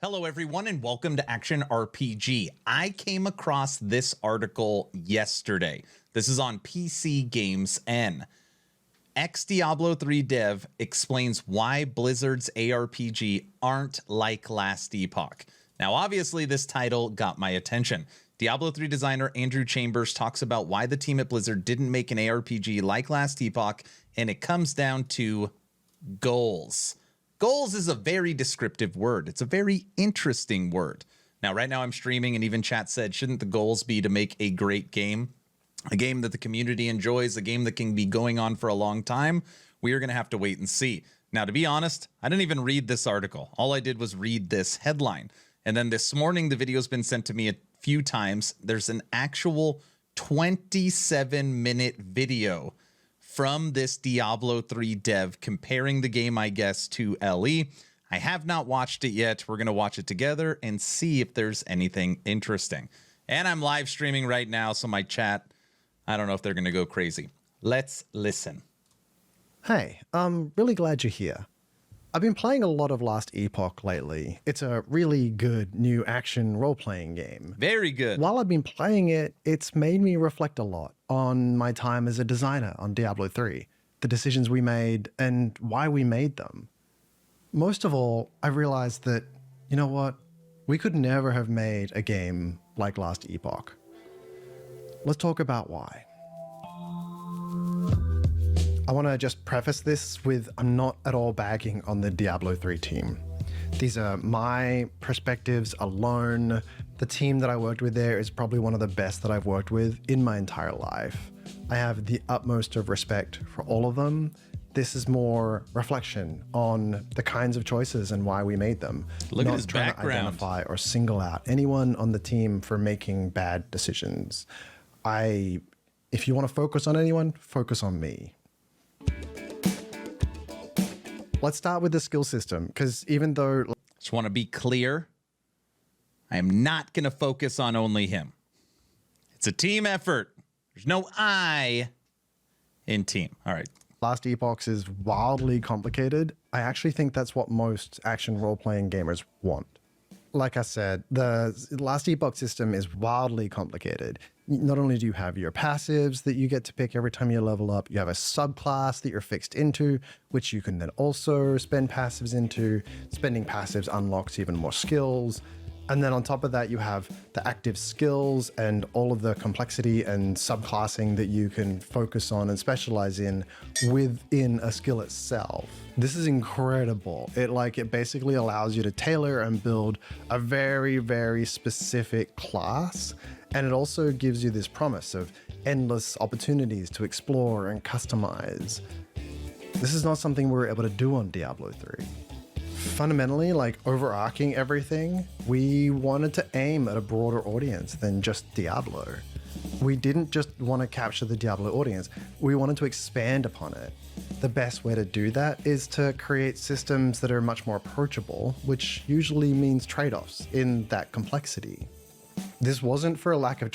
Hello, everyone, and welcome to Action RPG. I came across this article yesterday. This is on PC Games N. Ex-Diablo 3 dev explains why Blizzard's ARPG aren't like last Epoch. Now, obviously, this title got my attention. Diablo 3 designer Andrew Chambers talks about why the team at Blizzard didn't make an ARPG like last Epoch, and it comes down to goals. Goals is a very descriptive word. It's a very interesting word. Now, right now I'm streaming, and even chat said, shouldn't the goals be to make a great game? A game that the community enjoys, a game that can be going on for a long time? We are going to have to wait and see. Now, to be honest, I didn't even read this article. All I did was read this headline. And then this morning, the video's been sent to me a few times. There's an actual 27-minute video from this Diablo 3 dev comparing the game, I guess, to LE. I have not watched it yet. We're going to watch it together and see if there's anything interesting. And I'm live streaming right now, so my chat, I don't know if they're going to go crazy. Let's listen. Hey, I'm really glad you're here. I've been playing a lot of Last Epoch lately. It's a really good new action role-playing game. Very good. While I've been playing it, it's made me reflect a lot on my time as a designer on Diablo 3, the decisions we made and why we made them. Most of all, I realized that, you know what? We could never have made a game like Last Epoch. Let's talk about why. I want to just preface this with I'm not at all bagging on the Diablo 3 team. These are my perspectives alone. The team that I worked with there is probably one of the best that I've worked with in my entire life. I have the utmost of respect for all of them. This is more reflection on the kinds of choices and why we made them. Look at his not trying background. to identify or single out anyone on the team for making bad decisions. If you want to focus on anyone, focus on me. Let's start with the skill system, because even though... Just want to be clear, I am not going to focus on only him. It's a team effort. There's no I in team. All right. Last Epoch is wildly complicated. I actually think that's what most action role-playing gamers want. Like I said, the Last Epoch system is wildly complicated. Not only do you have your passives that you get to pick every time you level up, you have a subclass that you're fixed into, which you can then also spend passives into. Spending passives unlocks even more skills. And then on top of that, you have the active skills and all of the complexity and subclassing that you can focus on and specialize in within a skill itself. This is incredible. It basically allows you to tailor and build a very, very specific class. And it also gives you this promise of endless opportunities to explore and customize. This is not something we were able to do on Diablo 3. Fundamentally, overarching everything, we wanted to aim at a broader audience than just Diablo. We didn't just want to capture the Diablo audience, we wanted to expand upon it. The best way to do that is to create systems that are much more approachable, which usually means trade-offs in that complexity. This wasn't for a lack of...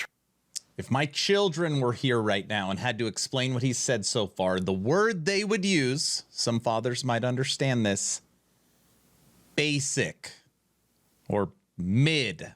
If my children were here right now and had to explain what he said so far, the word they would use, some fathers might understand this, basic or mid.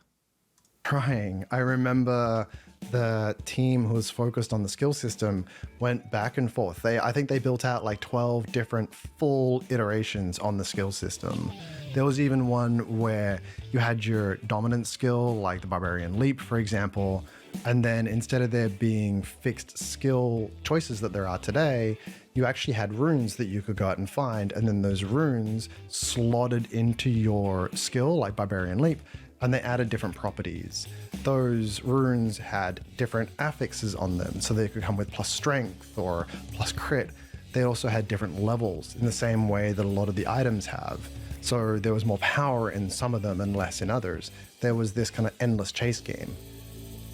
Trying. I remember the team who was focused on the skill system went back and forth. I think they built out 12 different full iterations on the skill system. There was even one where you had your dominant skill, like the Barbarian Leap, for example, and then instead of there being fixed skill choices that there are today, you actually had runes that you could go out and find, and then those runes slotted into your skill, like Barbarian Leap, and they added different properties. Those runes had different affixes on them, so they could come with plus strength or plus crit. They also had different levels in the same way that a lot of the items have. So there was more power in some of them and less in others. There was this kind of endless chase game.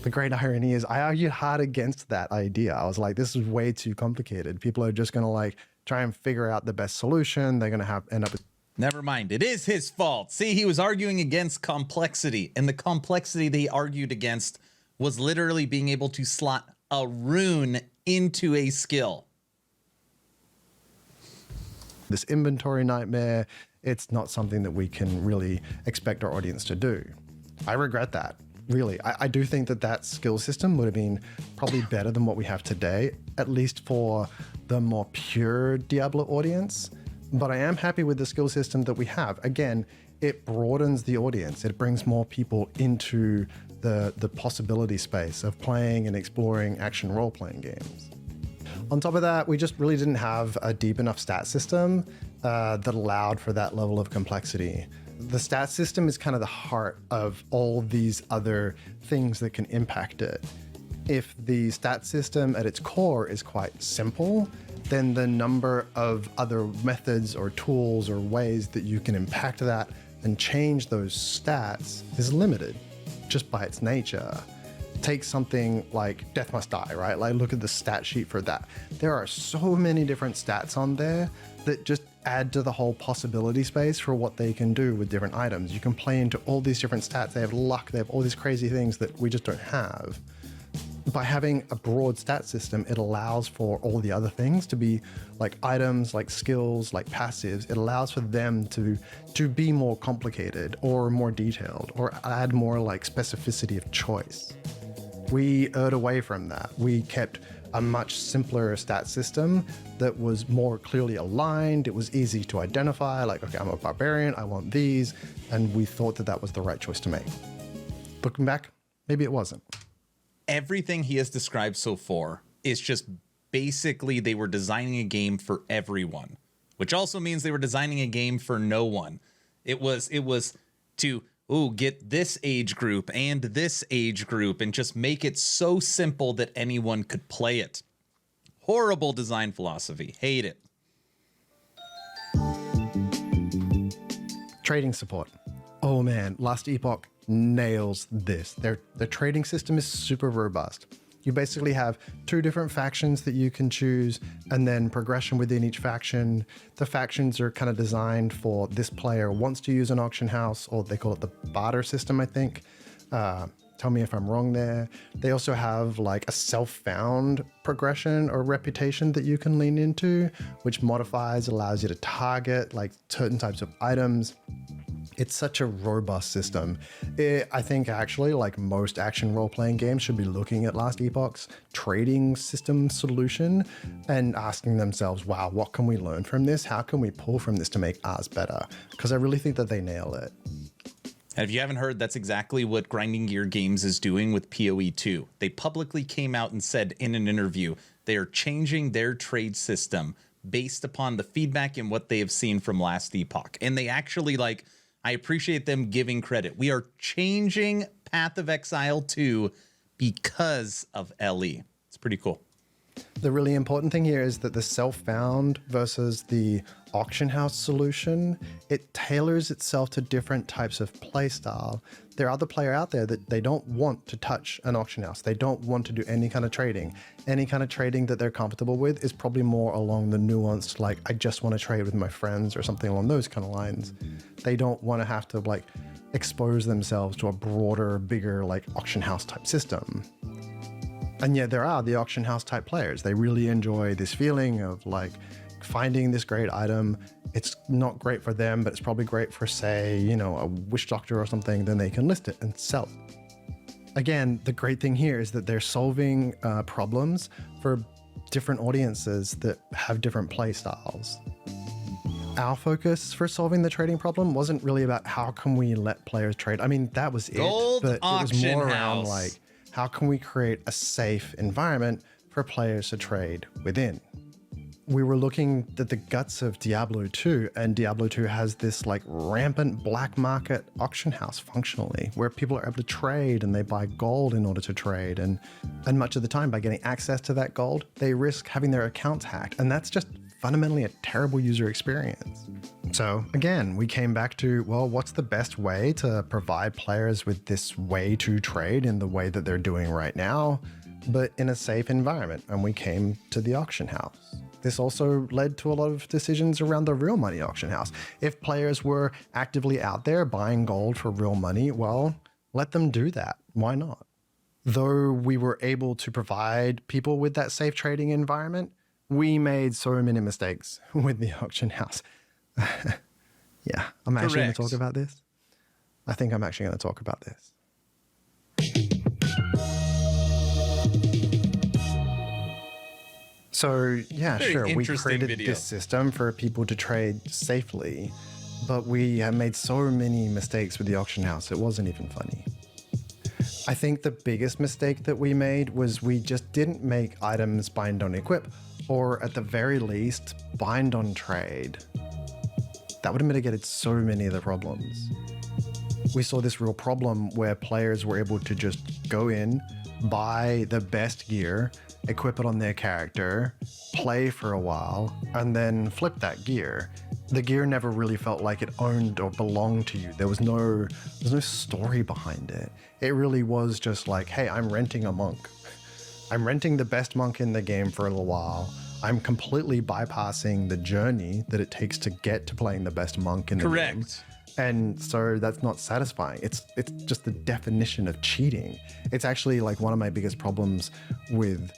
The great irony is I argued hard against that idea. I was like, this is way too complicated. People are just going to try and figure out the best solution. They're going to end up with... Never mind. It is his fault. See, he was arguing against complexity, and the complexity they argued against was literally being able to slot a rune into a skill. This inventory nightmare. it's not something that we can really expect our audience to do. I regret that. Really, I do think that skill system would have been probably better than what we have today, at least for the more pure Diablo audience. But I am happy with the skill system that we have. Again, it broadens the audience. It brings more people into the possibility space of playing and exploring action role-playing games. On top of that, we just really didn't have a deep enough stat system that allowed for that level of complexity. The stat system is kind of the heart of all these other things that can impact it. If the stat system at its core is quite simple, then the number of other methods or tools or ways that you can impact that and change those stats is limited just by its nature. Take something like Death Must Die, right? Like look at the stat sheet for that. There are so many different stats on there that just add to the whole possibility space for what they can do with different items. You can play into all these different stats. They have luck, they have all these crazy things that we just don't have. By having a broad stat system, it allows for all the other things to be like items, like skills, like passives. It allows for them to be more complicated or more detailed or add more like specificity of choice. We erred away from that. We kept a much simpler stat system that was more clearly aligned. It was easy to identify, like, okay, I'm a barbarian, I want these, and we thought that was the right choice to make. Looking back, maybe it wasn't. Everything he has described so far is just basically they were designing a game for everyone, which also means they were designing a game for no one. It was to get this age group and this age group and just make it so simple that anyone could play it. Horrible design philosophy. Hate it. Trading support. Oh man, Last Epoch nails this. Their trading system is super robust. You basically have 2 different factions that you can choose and then progression within each faction. The factions are kind of designed for this player wants to use an auction house, or they call it the barter system, I think. Tell me if I'm wrong there. They also have like a self-found progression or reputation that you can lean into, which modifies, allows you to target like certain types of items. It's such a robust system. I think actually like most action role-playing games should be looking at Last Epoch's trading system solution and asking themselves, wow, what can we learn from this? How can we pull from this to make ours better? Because I really think that they nail it. And if you haven't heard, that's exactly what Grinding Gear Games is doing with PoE 2. They publicly came out and said in an interview they are changing their trade system based upon the feedback and what they have seen from Last Epoch. And they actually I appreciate them giving credit. We are changing Path of Exile 2 because of LE. It's pretty cool. The really important thing here is that the self-found versus the auction house solution, it tailors itself to different types of play style. There are other players out there that they don't want to touch an auction house. They don't want to do any kind of trading. Any kind of trading that they're comfortable with is probably more along the nuanced, like, I just want to trade with my friends or something along those kind of lines. They don't want to have to expose themselves to a broader, bigger auction house type system. And yet there are the auction house type players. They really enjoy this feeling of finding this great item. It's not great for them, but it's probably great for, say, a witch doctor or something. Then they can list it and sell it. Again, the great thing here is that they're solving problems for different audiences that have different play styles. Our focus for solving the trading problem wasn't really about how can we let players trade. I mean, that was Gold it, but it was more house. around how can we create a safe environment for players to trade within? We were looking at the guts of Diablo 2, and Diablo 2 has this rampant black market auction house functionally, where people are able to trade and they buy gold in order to trade. And much of the time, by getting access to that gold, they risk having their accounts hacked. And that's just fundamentally a terrible user experience. So again, we came back to, well, what's the best way to provide players with this way to trade in the way that they're doing right now, but in a safe environment? And we came to the auction house. This also led to a lot of decisions around the real money auction house. If players were actively out there buying gold for real money, well, let them do that. Why not? Though we were able to provide people with that safe trading environment, we made so many mistakes with the auction house. Yeah, I'm actually going to Correct. talk about this. I think I'm actually going to talk about this. So yeah, Very sure, we interesting created video. this system for people to trade safely, but we have made so many mistakes with the auction house, it wasn't even funny. I think the biggest mistake that we made was we just didn't make items bind on equip, or at the very least, bind on trade. That would have mitigated so many of the problems. We saw this real problem where players were able to just go in, buy the best gear, equip it on their character, play for a while, and then flip that gear. The gear never really felt like it owned or belonged to you. There's no story behind it. It really was just like, hey, I'm renting a monk. I'm renting the best monk in the game for a little while. I'm completely bypassing the journey that it takes to get to playing the best monk in the game. Correct. And so that's not satisfying. It's just the definition of cheating. It's actually like one of my biggest problems with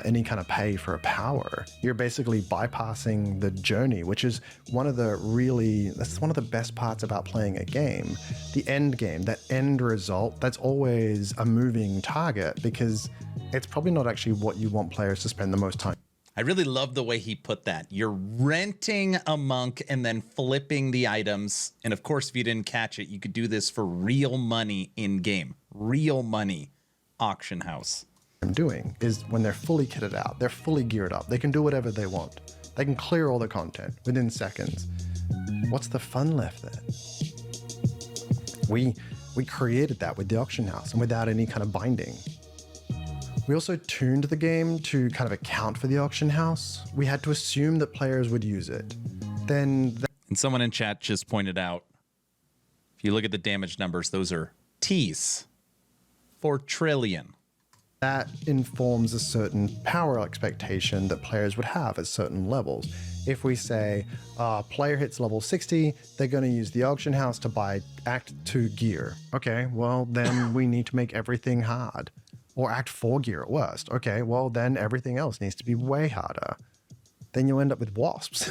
any kind of pay for a power. You're basically bypassing the journey, which is that's one of the best parts about playing a game. The end game, that end result, that's always a moving target because it's probably not actually what you want players to spend the most time. I really love the way he put that. You're renting a monk and then flipping the items. And of course, if you didn't catch it, you could do this for real money in game. Real money auction house. I'm doing is when they're fully kitted out, they're fully geared up, they can do whatever they want. They can clear all the content within seconds. What's the fun left there? We created that with the auction house and without any kind of binding. We also tuned the game to kind of account for the auction house. We had to assume that players would use it. And someone in chat just pointed out, if you look at the damage numbers, those are T's. 4 trillion. That informs a certain power expectation that players would have at certain levels. If we say player hits level 60, they're going to use the auction house to buy Act 2 gear. Okay, well, then we need to make everything hard. Or Act 4 gear at worst. Okay, well, then everything else needs to be way harder. Then you end up with wasps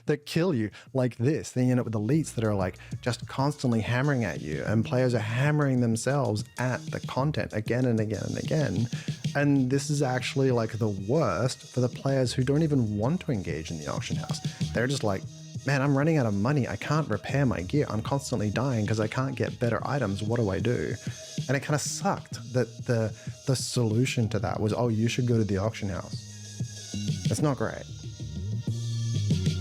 that kill you like this. Then you end up with elites that are like just constantly hammering at you, and players are hammering themselves at the content again and again and again. And this is actually like the worst for the players who don't even want to engage in the auction house. They're just like, man, I'm running out of money. I can't repair my gear. I'm constantly dying because I can't get better items. What do I do? And it kind of sucked that the solution to that was, oh, you should go to the auction house. That's not great.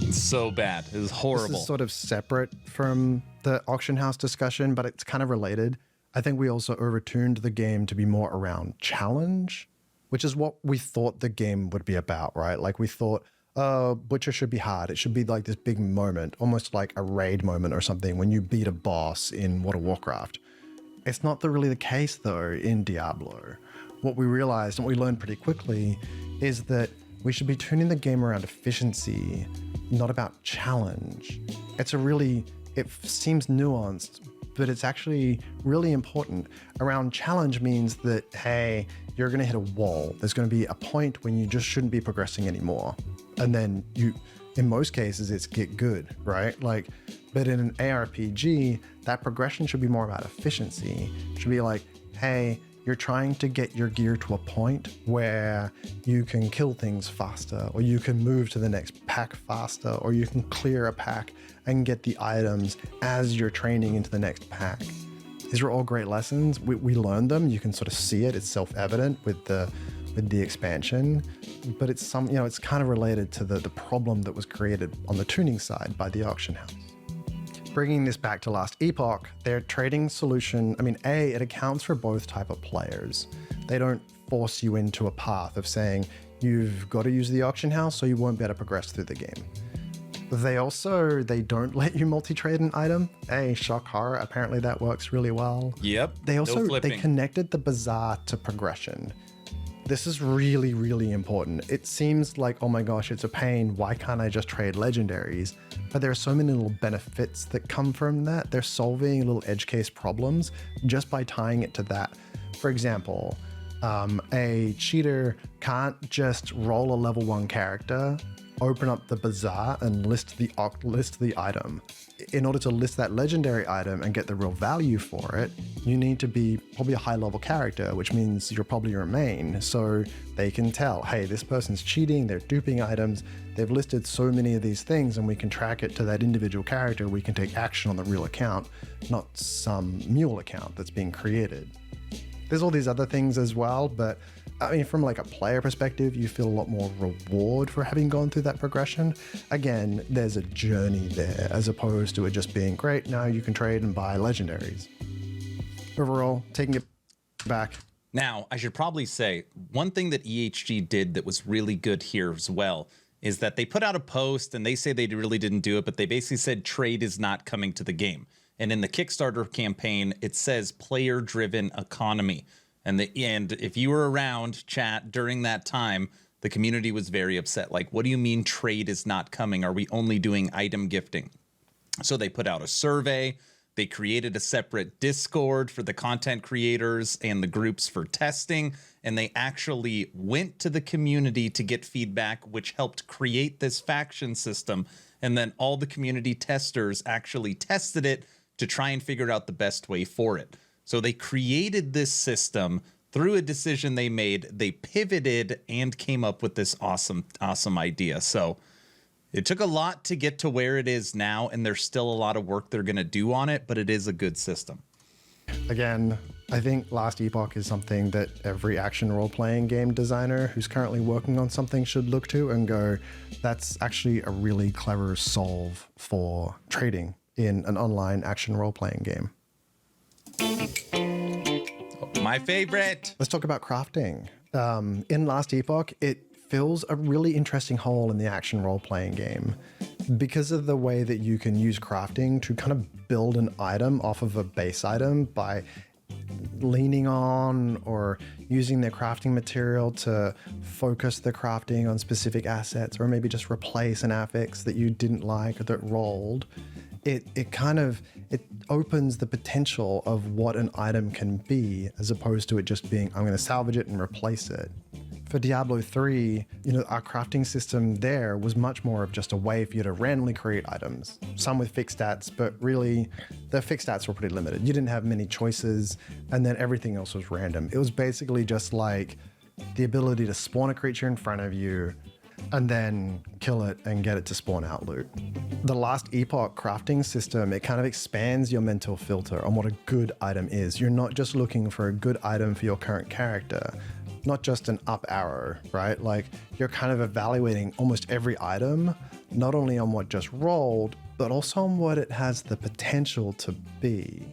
It's so bad. It was horrible. This is sort of separate from the auction house discussion, but it's kind of related. I think we also overtuned the game to be more around challenge, which is what we thought the game would be about, right? Like we thought, Butcher should be hard. It should be like this big moment, almost like a raid moment or something when you beat a boss in World of Warcraft. It's not really the case though in Diablo. What we realized and what we learned pretty quickly is that we should be tuning the game around efficiency, not about challenge. It seems nuanced, but it's actually really important. Around challenge means that, hey, you're going to hit a wall. There's going to be a point when you just shouldn't be progressing anymore. And then in most cases, it's get good, right? But in an ARPG, that progression should be more about efficiency. It should be like, hey, you're trying to get your gear to a point where you can kill things faster, or you can move to the next pack faster, or you can clear a pack and get the items as you're training into the next pack. These are all great lessons. We learned them. You can sort of see it. It's self-evident with the expansion, but it's kind of related to the problem that was created on the tuning side by the auction house. Bringing this back to last Epoch, their trading solution, it accounts for both type of players. They don't force you into a path of saying you've got to use the auction house or you won't be able to progress through the game. They don't let you multi-trade an item. Shock horror, apparently that works really well. Yep. They connected the bazaar to progression. This is really, really important. It seems like, oh my gosh, it's a pain. Why can't I just trade legendaries? But there are so many little benefits that come from that. They're solving little edge case problems just by tying it to that. For example, a cheater can't just roll a level 1 character open up the bazaar and list the item. In order to list that legendary item and get the real value for it, you need to be probably a high-level character, which means you're probably a main, so they can tell, hey, this person's cheating, they're duping items, they've listed so many of these things, and we can track it to that individual character. We can take action on the real account, not some mule account that's being created. There's all these other things as well, but I mean, from like a player perspective, you feel a lot more reward for having gone through that progression. Again, there's a journey there as opposed to it just being great. Now you can trade and buy legendaries. Overall, taking it back. Now, I should probably say one thing that EHG did that was really good here as well is that they put out a post and they say they really didn't do it, but they basically said trade is not coming to the game. And in the Kickstarter campaign, it says player-driven economy. And if you were around, chat, during that time, the community was very upset. Like, what do you mean trade is not coming? Are we only doing item gifting? So they put out a survey. They created a separate Discord for the content creators and the groups for testing. And they actually went to the community to get feedback, which helped create this faction system. And then all the community testers actually tested it to try and figure out the best way for it. So they created this system through a decision they made. They pivoted and came up with this awesome idea. So it took a lot to get to where it is now, and there's still a lot of work they're going to do on it, but it is a good system. Again, I think Last Epoch is something that every action role-playing game designer who's currently working on something should look to and go, that's actually a really clever solve for trading in an online action role-playing game. My favorite. Let's talk about crafting. In Last Epoch, it fills a really interesting hole in the action role-playing game because of the way that you can use crafting to kind of build an item off of a base item by leaning on or using their crafting material to focus the crafting on specific assets, or maybe just replace an affix that you didn't like or that rolled. It opens the potential of what an item can be, as opposed to it just being, I'm going to salvage it and replace it. For Diablo 3, our crafting system there was much more of just a way for you to randomly create items, some with fixed stats, but really the fixed stats were pretty limited. You didn't have many choices, and then everything else was random. It was basically just like the ability to spawn a creature in front of you and then kill it and get it to spawn out loot. The Last Epoch crafting system, it kind of expands your mental filter on what a good item is. You're not just looking for a good item for your current character, not just an up arrow, right? Like, you're kind of evaluating almost every item, not only on what just rolled, but also on what it has the potential to be.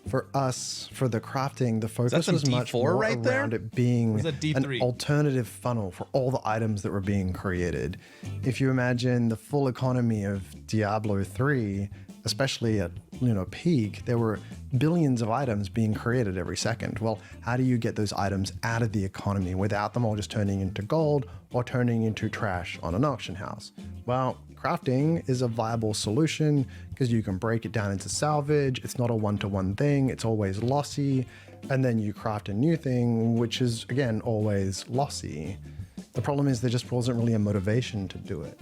For us, for the crafting, the focus was much more right there? around it being D3? an alternative funnel for all the items that were being created. If you imagine the full economy of Diablo 3, especially at peak, there were billions of items being created every second. Well, how do you get those items out of the economy without them all just turning into gold or turning into trash on an auction house? Well, crafting is a viable solution because you can break it down into salvage. It's not a one-to-one thing. It's always lossy. And then you craft a new thing, which is, again, always lossy. The problem is there just wasn't really a motivation to do it.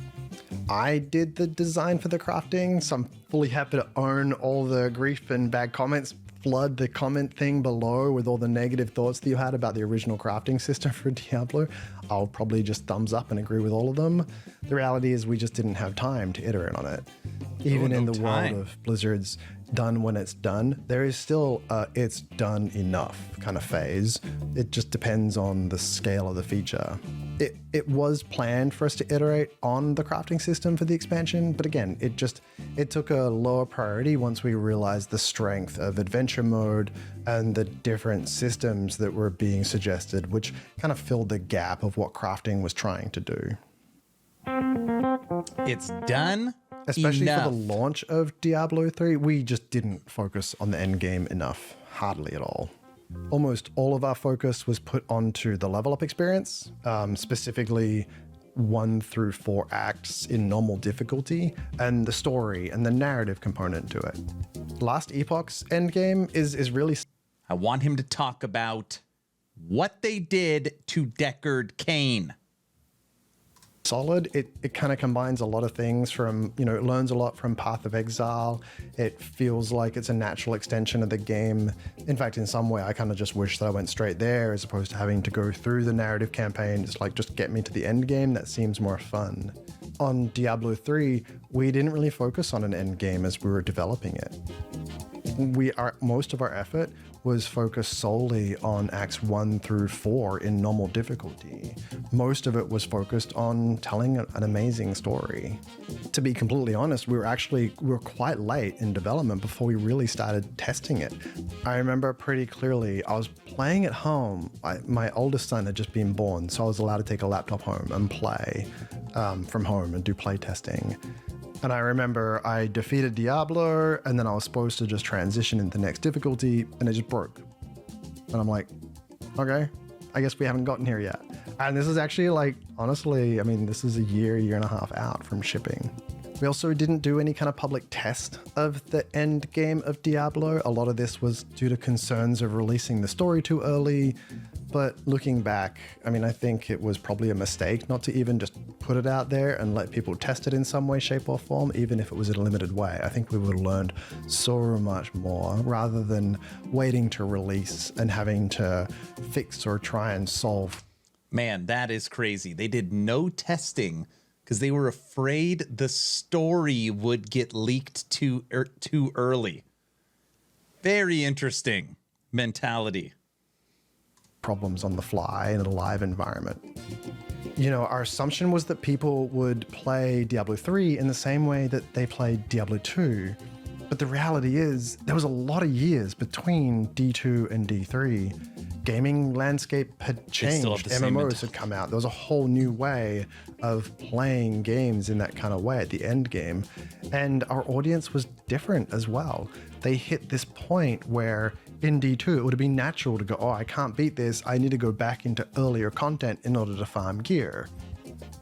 I did the design for the crafting, so I'm fully happy to own all the grief and bad comments. Flood the comment thing below with all the negative thoughts that you had about the original crafting system for Diablo. I'll probably just thumbs up and agree with all of them. The reality is we just didn't have time to iterate on it. Even in the world of Blizzard's done when it's done, there is still it's done enough kind of phase. It just depends on the scale of the feature. It was planned for us to iterate on the crafting system for the expansion, but again, it took a lower priority once we realized the strength of adventure mode and the different systems that were being suggested, which kind of filled the gap of what crafting was trying to do. It's done. Especially enough. for the launch of Diablo 3, we just didn't focus on the end game enough, hardly at all. Almost all of our focus was put onto the level up experience, specifically 1 through 4 acts in normal difficulty, and the story and the narrative component to it. Last Epoch's endgame is really... I want him to talk about what they did to Deckard Cain. solid. It kind of combines a lot of things from, it learns a lot from Path of Exile. It feels like it's a natural extension of the game. In fact, in some way, I kind of just wish that I went straight there as opposed to having to go through the narrative campaign. It's like, just get me to the end game. That seems more fun. On Diablo 3, we didn't really focus on an end game as we were developing it. Most of our effort was focused solely on acts 1 through 4 in normal difficulty. Most of it was focused on telling an amazing story. To be completely honest, we were quite late in development before we really started testing it. I remember pretty clearly, I was playing at home. My oldest son had just been born, so I was allowed to take a laptop home and play from home and do play testing. And I remember I defeated Diablo, and then I was supposed to just transition into the next difficulty, and it just broke. And I'm like, okay, I guess we haven't gotten here yet. And this is actually honestly, this is a year and a half out from shipping. We also didn't do any kind of public test of the end game of Diablo. A lot of this was due to concerns of releasing the story too early. But looking back, I think it was probably a mistake not to even just put it out there and let people test it in some way, shape, or form, even if it was in a limited way. I think we would have learned so much more rather than waiting to release and having to fix or try and solve. Man, that is crazy. They did no testing because they were afraid the story would get leaked too early. Very interesting mentality. Problems on the fly in a live environment. Our assumption was that people would play Diablo 3 in the same way that they played Diablo 2. But the reality is there was a lot of years between D2 and D3. Gaming landscape had changed. MMOs had come out. There was a whole new way of playing games in that kind of way at the end game. And our audience was different as well. They hit this point where in D2, it would have been natural to go, oh, I can't beat this. I need to go back into earlier content in order to farm gear.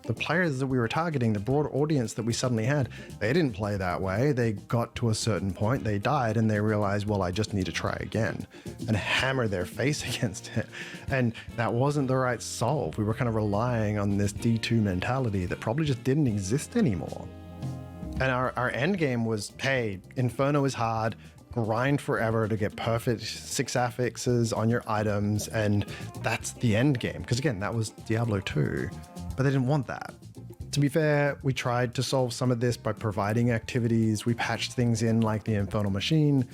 The players that we were targeting, the broad audience that we suddenly had, they didn't play that way. They got to a certain point, they died, and they realized, well, I just need to try again, and hammer their face against it. And that wasn't the right solve. We were kind of relying on this D2 mentality that probably just didn't exist anymore. And our end game was, hey, Inferno is hard, grind forever to get perfect 6 affixes on your items, and that's the end game. Because again, that was Diablo 2, but they didn't want that. To be fair, we tried to solve some of this by providing activities. We patched things in like the Infernal Machine.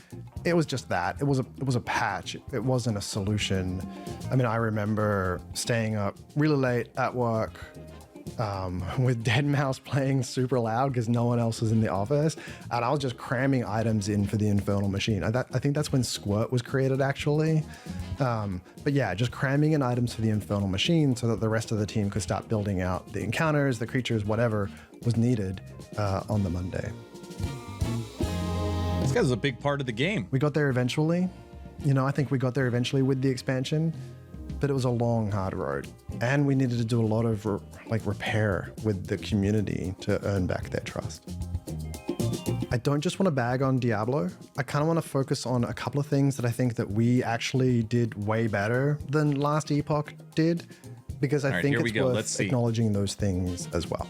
It was just that. It was a patch. It wasn't a solution. I remember staying up really late at work, with Deadmau5 playing super loud because no one else was in the office, and I was just cramming items in for the Infernal Machine. I think that's when Squirt was created, actually. But yeah, just cramming in items for the Infernal Machine so that the rest of the team could start building out the encounters, the creatures, whatever was needed on the Monday. This guy's a big part of the game. We got there eventually. I think we got there eventually with the expansion, but it was a long, hard road. And we needed to do a lot of repair with the community to earn back their trust. I don't just want to bag on Diablo. I kind of want to focus on a couple of things that I think that we actually did way better than last Epoch did, because I think it's worth acknowledging those things as well.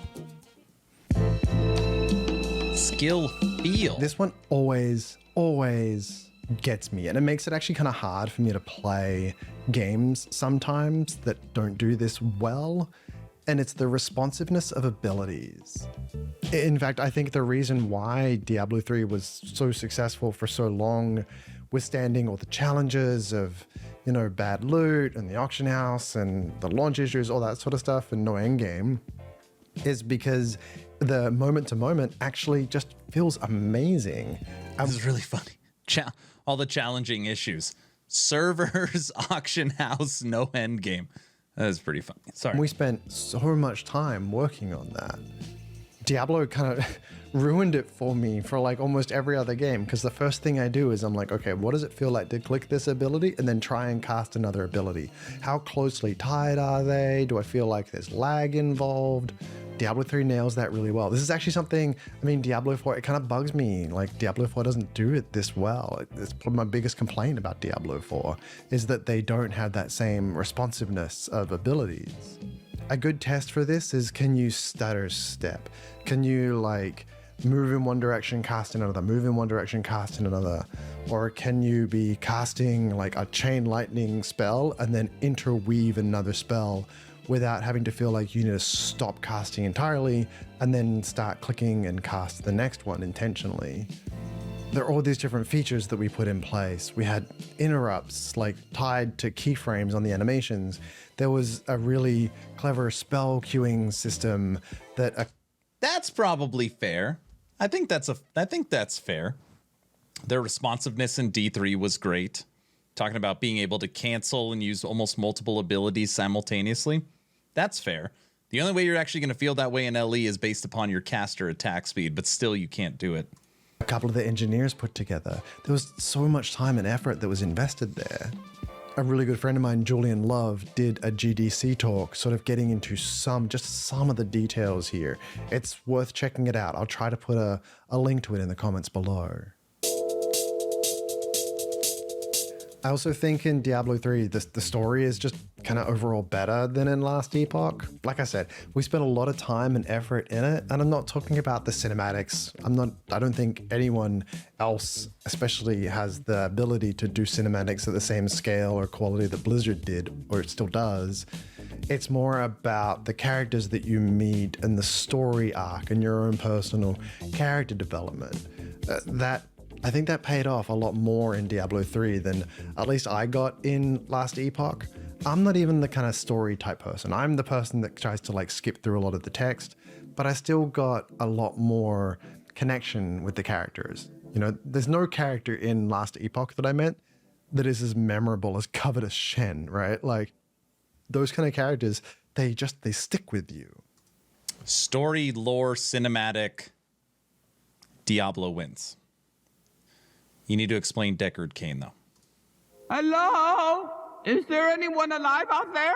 Skill feel. This one always gets me, and it makes it actually kind of hard for me to play games sometimes that don't do this well, and it's the responsiveness of abilities. In fact, I think the reason why Diablo 3 was so successful for so long, withstanding all the challenges of bad loot and the auction house and the launch issues, all that sort of stuff, and no endgame, is because the moment to moment actually just feels amazing. This is really funny. All the challenging issues. Servers, auction house, no end game. That is pretty funny. Sorry. We spent so much time working on that. Diablo kind of ruined it for me for almost every other game, because the first thing I do is I'm like, okay, what does it feel like to click this ability and then try and cast another ability? How closely tied are they? Do I feel like there's lag involved? Diablo 3 nails that really well. This is actually something, Diablo 4, it kind of bugs me. Diablo 4 doesn't do it this well. It's probably my biggest complaint about Diablo 4 is that they don't have that same responsiveness of abilities. A good test for this is, can you stutter step? Can you like move in one direction, cast in another, move in one direction, cast in another? Or can you be casting like a chain lightning spell and then interweave another spell without having to feel like you need to stop casting entirely and then start clicking and cast the next one intentionally? There are all these different features that we put in place. We had interrupts like tied to keyframes on the animations. There was a really clever spell queuing system that That's probably fair. I think that's fair. Their responsiveness in D3 was great. Talking about being able to cancel and use almost multiple abilities simultaneously. That's fair. The only way you're actually going to feel that way in LE is based upon your caster attack speed, but still you can't do it. a couple of the engineers put together. There was so much time and effort that was invested there. A really good friend of mine, Julian Love, did a GDC talk, sort of getting into just some of the details here. It's worth checking it out. I'll try to put a link to it in the comments below. I also think in Diablo 3, the story is just kind of overall better than in Last Epoch. Like I said, we spent a lot of time and effort in it, and I'm not talking about the cinematics. I don't think anyone else especially has the ability to do cinematics at the same scale or quality that Blizzard did, or it still does. It's more about the characters that you meet and the story arc and your own personal character development. I think that paid off a lot more in Diablo 3 than at least I got in Last Epoch. I'm not even the kind of story type person. I'm the person that tries to like skip through a lot of the text, but I still got a lot more connection with the characters. You know, there's no character in Last Epoch that I met that is as memorable as Covetous Shen, right? Like those kind of characters, they stick with you. Story, lore, cinematic, Diablo wins. You need to explain Deckard Cain, though. Hello? Is there anyone alive out there?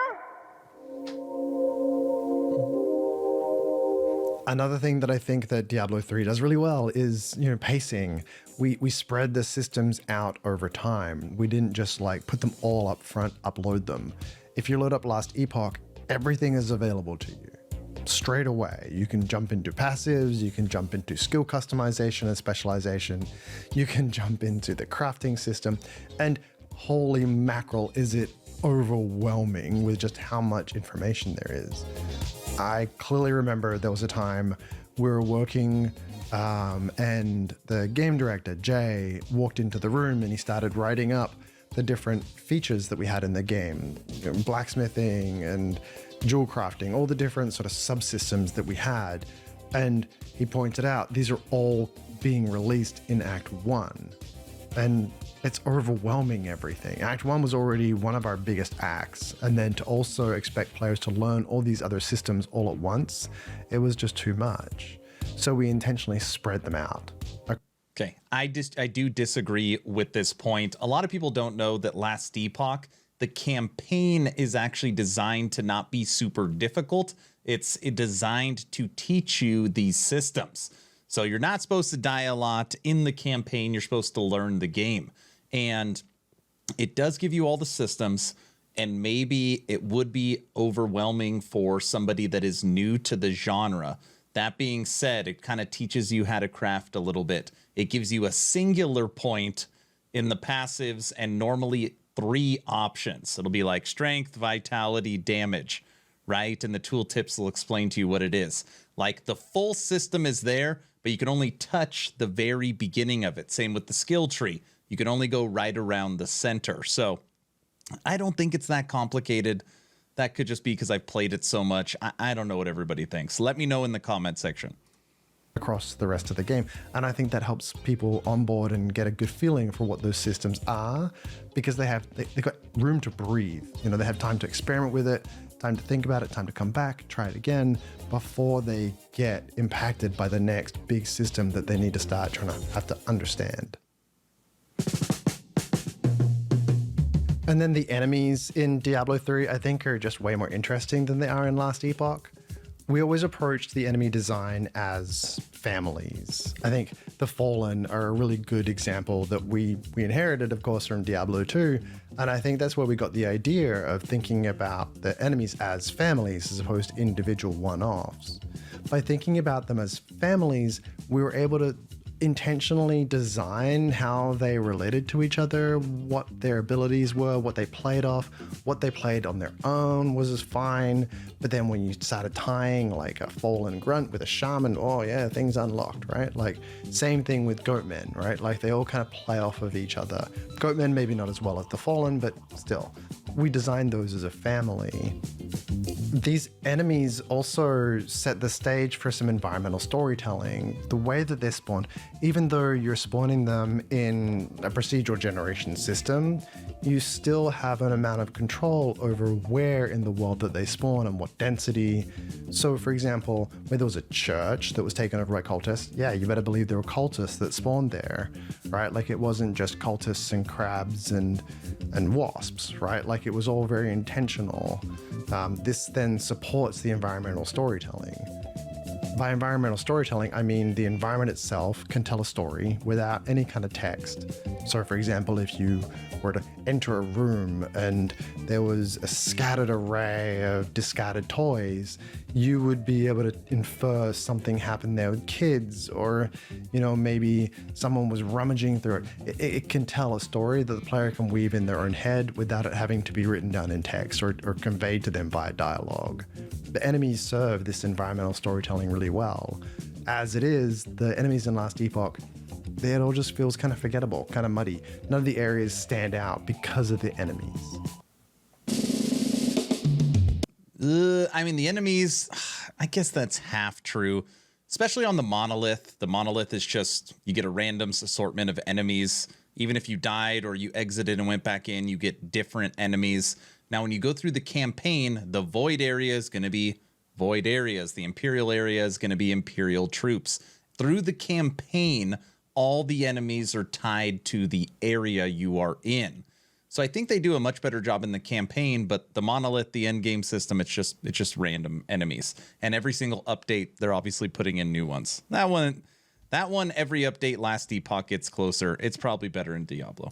Another thing that I think that Diablo 3 does really well is, pacing. We spread the systems out over time. We didn't just like put them all up front, upload them. If you load up Last Epoch, everything is available to you straight away. You can jump into passives, you can jump into skill customization and specialization, you can jump into the crafting system, and holy mackerel, is it overwhelming with just how much information there is. I clearly remember there was a time we were working and the game director, Jay, walked into the room and he started writing up the different features that we had in the game, blacksmithing and jewel crafting, all the different sort of subsystems that we had. And he pointed out these are all being released in Act 1. And it's overwhelming everything. Act 1 was already one of our biggest acts. And then to also expect players to learn all these other systems all at once, it was just too much. So we intentionally spread them out. Okay, I do disagree with this point. A lot of people don't know that Last Epoch, the campaign is actually designed to not be super difficult. It's designed to teach you these systems. So you're not supposed to die a lot in the campaign. You're supposed to learn the game. And it does give you all the systems. And maybe it would be overwhelming for somebody that is new to the genre. That being said, it kind of teaches you how to craft a little bit. It gives you a singular point in the passives and normally 3 options. It'll be like strength, vitality, damage, right? And the tooltips will explain to you what it is. Like the full system is there, but you can only touch the very beginning of it. Same with the skill tree. You can only go right around the center. So I don't think it's that complicated. That could just be because I've played it so much. I don't know what everybody thinks. Let me know in the comment section. Across the rest of the game. And I think that helps people on board and get a good feeling for what those systems are, because they've got room to breathe. They have time to experiment with it, time to think about it, time to come back, try it again before they get impacted by the next big system that they need to start trying to have to understand. And then the enemies in Diablo 3, I think, are just way more interesting than they are in Last Epoch. we always approached the enemy design as families. I think the Fallen are a really good example that we inherited, of course, from Diablo 2. And I think that's where we got the idea of thinking about the enemies as families as opposed to individual one-offs. By thinking about them as families, we were able to intentionally design how they related to each other, what their abilities were, what they played off, what they played on their own was fine. But then when you started tying like a Fallen Grunt with a Shaman, oh yeah, things unlocked, right? Like same thing with Goatmen, right? Like they all kind of play off of each other. Goatmen maybe not as well as the Fallen, but still, we designed those as a family. These enemies also set the stage for some environmental storytelling. The way that they're spawned, even though you're spawning them in a procedural generation system, you still have an amount of control over where in the world that they spawn and what density. So for example, where there was a church that was taken over by cultists, yeah, you better believe there were cultists that spawned there, right? Like it wasn't just cultists and crabs and wasps, right? Like it was all very intentional. This then supports the environmental storytelling. By environmental storytelling, I mean the environment itself can tell a story without any kind of text. So for example, if you were to enter a room and there was a scattered array of discarded toys, you would be able to infer something happened there with kids, or, you know, maybe someone was rummaging through it. It can tell a story that the player can weave in their own head without it having to be written down in text or conveyed to them via dialogue. The enemies serve this environmental storytelling really well. As it is, the enemies in Last Epoch, it all just feels kind of forgettable, kind of muddy. None of the areas stand out because of the enemies. I mean, the enemies, I guess that's half true, especially on the monolith. The monolith is just, you get a random assortment of enemies. Even if you died or you exited and went back in, you get different enemies. Now, when you go through the campaign, the void area is going to be void areas. The Imperial area is going to be Imperial troops. Through the campaign, all the enemies are tied to the area you are in. So I think they do a much better job in the campaign, but the monolith, the end game system, it's just random enemies. And every single update, they're obviously putting in new ones. That one, every update, Last Epoch gets closer. It's probably better in Diablo.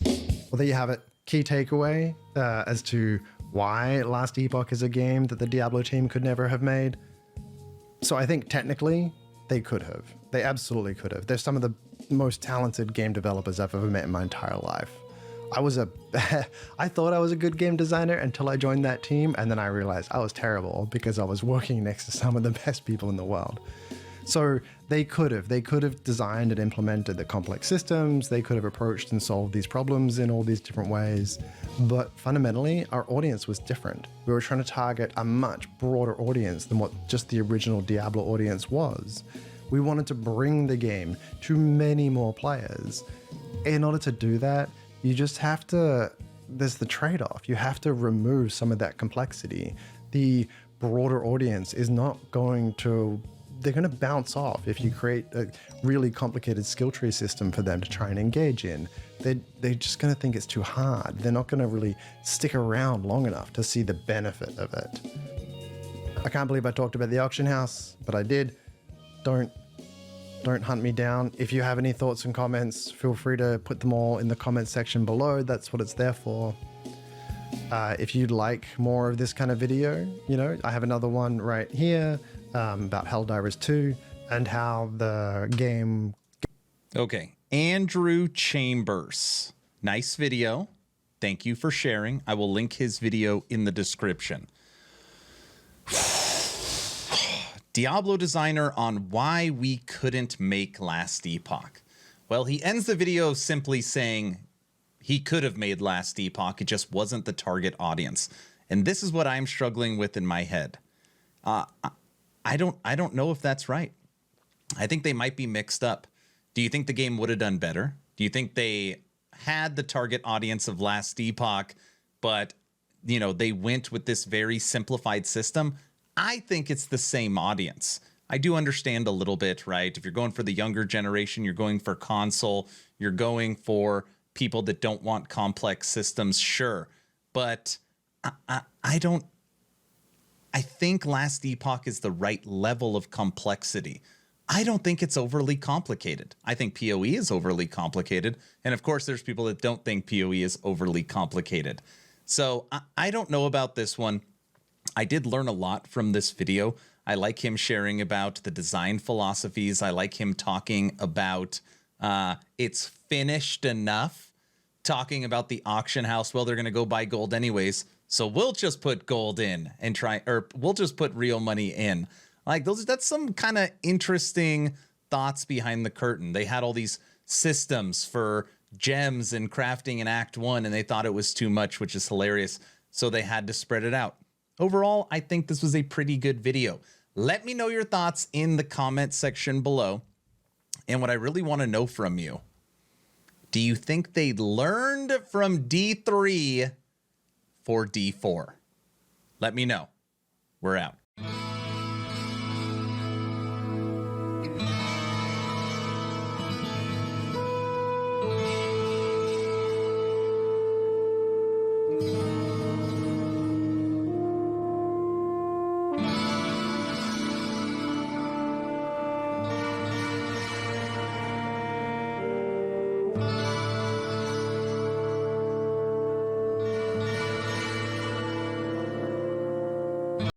Well, there you have it. Key takeaway as to why Last Epoch is a game that the Diablo team could never have made. So I think technically they could have. They absolutely could have. They're some of the most talented game developers I've ever met in my entire life. I thought I was a good game designer until I joined that team, and then I realized I was terrible because I was working next to some of the best people in the world. So they could have designed and implemented the complex systems. They could have approached and solved these problems in all these different ways. But fundamentally, our audience was different. We were trying to target a much broader audience than what just the original Diablo audience was. We wanted to bring the game to many more players. In order to do that, you just have to, there's the trade-off. You have to remove some of that complexity. The broader audience is not going to, they're going to bounce off if you create a really complicated skill tree system for them to try and engage in. They're just going to think it's too hard. They're not going to really stick around long enough to see the benefit of it. I can't believe I talked about the auction house, but I did. Don't hunt me down. If you have any thoughts and comments, feel free to put them all in the comments section below. That's what it's there for. If you'd like more of this kind of video, you know, I have another one right here about Helldivers 2 and how the game... Okay, Andrew Chambers. Nice video. Thank you for sharing. I will link his video in the description. Diablo designer on why we couldn't make Last Epoch. Well, he ends the video simply saying he could have made Last Epoch. It just wasn't the target audience. And this is what I'm struggling with in my head. I don't know if that's right. I think they might be mixed up. Do you think the game would have done better? Do you think they had the target audience of Last Epoch, but, you know, they went with this very simplified system? I think it's the same audience. I do understand a little bit, right? If you're going for the younger generation, you're going for console, you're going for people that don't want complex systems, sure. But I I think Last Epoch is the right level of complexity. I don't think it's overly complicated. I think PoE is overly complicated. And of course, there's people that don't think PoE is overly complicated. So I don't know about this one. I did learn a lot from this video. I like him sharing about the design philosophies. I like him talking about it's finished enough, talking about the auction house. Well, they're going to go buy gold anyways, so we'll just put gold in and try, or we'll just put real money in. Like those, that's some kind of interesting thoughts behind the curtain. They had all these systems for gems and crafting in Act 1, and they thought it was too much, which is hilarious. So they had to spread it out. Overall, I think this was a pretty good video. Let me know your thoughts in the comment section below. And what I really want to know from you, do you think they learned from D3 for D4? Let me know. We're out.